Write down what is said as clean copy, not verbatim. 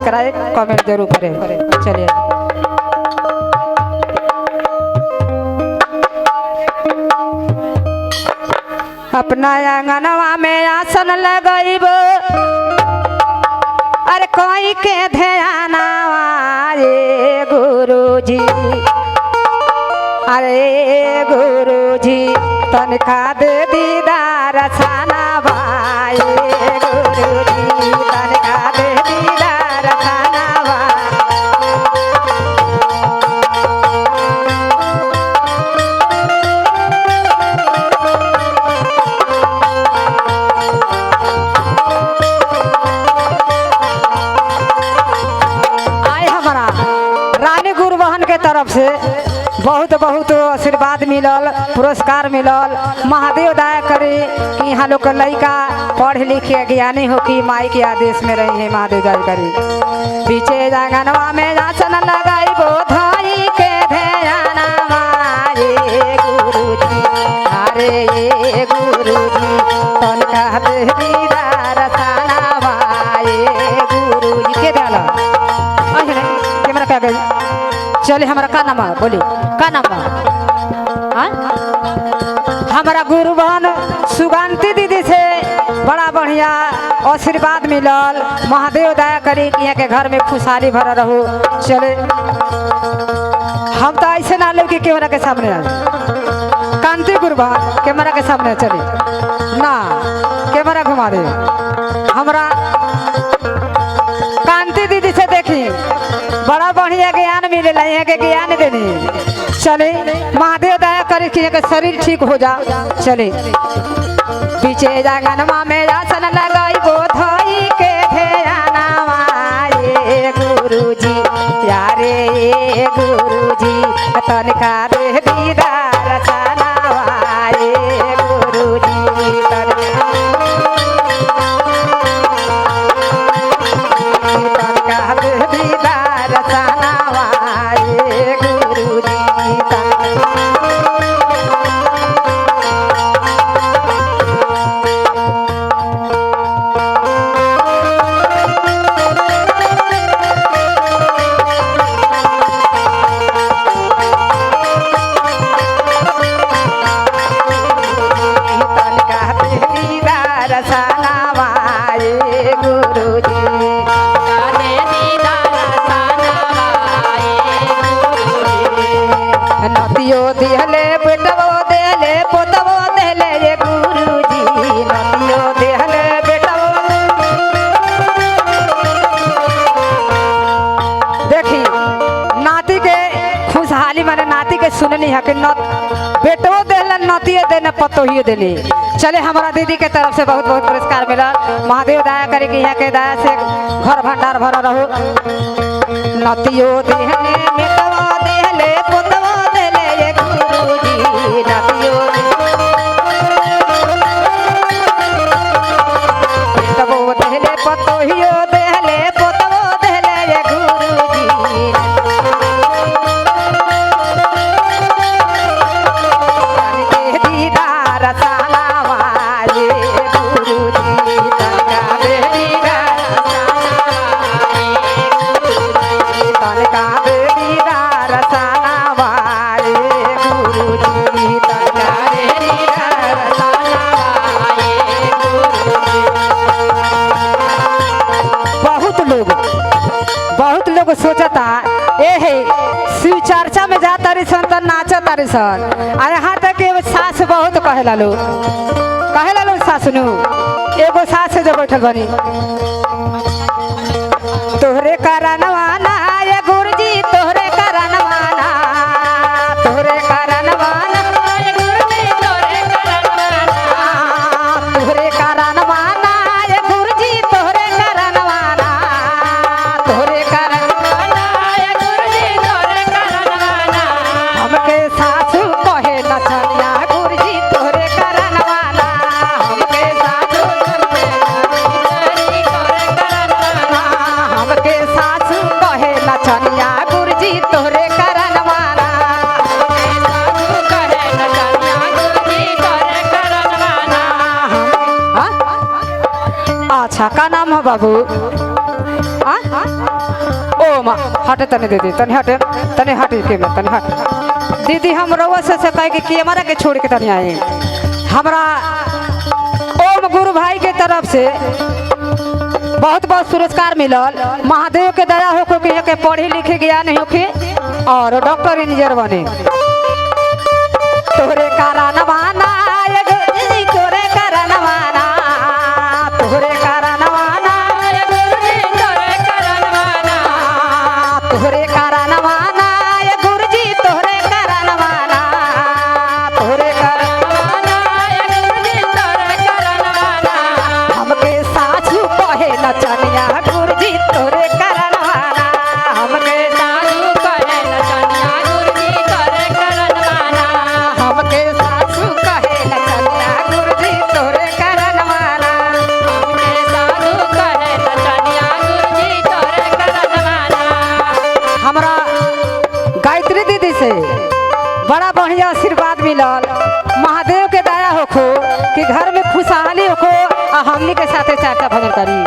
कराए कमेंट जरूर करें। चलिए अपना आंगनवा में आसन लगइब अरे कोई के ध्यान रे गुरुजी अरे गुरुजी तनका दे दीदार साना भाई गुरुजी तनका दे दीदार साना तरफ से बहुत बहुत आशीर्वाद मिलल पुरस्कार मिलल। महादेव दया करे कि यहाँ लोग लड़का पढ़ लिख के ज्ञानी हो कि माई के आदेश में रही है। महादेव दया करे पीछे जागनवा में आसन लगाई बो धाई के ध्यान मारे गुरुजी अरे ये गुरुजी तनका दे दीदार साना भाई गुरुजी के डाला कैमरा क्या गई। चले हमारा का नाम है बोली का नाम है हमारा गुरुबहन सुगांती दीदी से बड़ा बढ़िया आशीर्वाद मिलल। महादेव दया करी कि यहाँ के घर में खुशहाली भरा रहो। चले हम तो ऐसे ना लोग कि कैमरा के सामने आ कांति गुरुबहन कैमरा के सामने चले ना कैमरा घुमा दे। हमारा कांति दीदी से देखी बड़ा बढ़िया ज्ञान मिले यहाँ के ज्ञान देनी। चले महादेव दया करे कि शरीर ठीक हो जा। चले पीछे जागनमा में आसन लगाई बो धोई के ध्यान मारे गुरुजी यारे ये गुरुजी तनका दे दीदार साना मारे गुरुजी तनका दे दीदार साना मारे गुरुजी नतियो दिहले बेटवो देले पोतवो देले ये गुरुजी नतियो दिहले बेटवो। देखी नाती के खुशहाली माने नाती के सुननी है कि बेटवो देले नतियो देने पतोहियो देले। चले हमारा दीदी के तरफ से बहुत बहुत पुरस्कार मिला। महादेव दया करे कि यहाँ के दया से घर भंडार भरा रहो। नतियो देहले बेटवो देहले पोतवो देले ये गुरुजी नतियो बेटवो देहले पतोहियो देहले पोतवो देहले ये गुरुजी तनके दीदार साना वाले गुरुजी तनका दे दीदार तनका दे दीदार साना वाले गुरुजी तनका दे दीदार साना वाले बहुत लोग सोचता ए है शिव चर्चा में जा तारी सन तो नाचा तारी सन आ यहाँ तक सास बहुत कहेला लो सास नु एगो सास जो बैठल बनी तोहरे करनवाना ये गुरुजी तोहरे करनवाना तोहरे करनवाना ये गुरुजी तोहरे करनवाना तोहरे करनवाना ये गुरुजी तोहरे करनवाना तोहरे करनवाना ये गुरुजी तोहरे करनवाना हमके सासू कहे नचनिया गुरुजी तोहरे करनवाना हमके सासू हमके सासू कहे नचनिया गुरुजी तोहरे करनवाना अच्छा का नाम है बाबू? हटे तने दीदी तने हटे तने हटे के मैं तने हट दीदी हम रउआ से कह के हमारा के छोड़ के तने आए हमरा ओम गुरु भाई के तरफ से बहुत बहुत पुरस्कार मिलल महादेव के दया हो के पढ़े लिखे ज्ञान होके और डॉक्टर इंजीनियर बने तोहरे कारणवाना तोहरे कारणवाना तोहरे कारणवाना तोहरे कारणवाना गुरुजी तोहरे कारणवाना तोहरे कारणवाना हमके सासू कहे नचनिया गुरुजी तोहरे कारणवाना हमके सासू कहे नचनिया गुरुजी तोहरे कारणवाना हमके सासू कहे नचनिया गुरुजी तोहरे कारणवाना हमके सासू कहे नचनिया गुरुजी तोहरे कारणवाना हमरा गायत्री दीदी से बड़ा बढ़िया आशीर्वाद मिलल महादेव के दया होखो कि घर में खुशहाली होखो आ हमनी के साथे चर्चा भजन करी।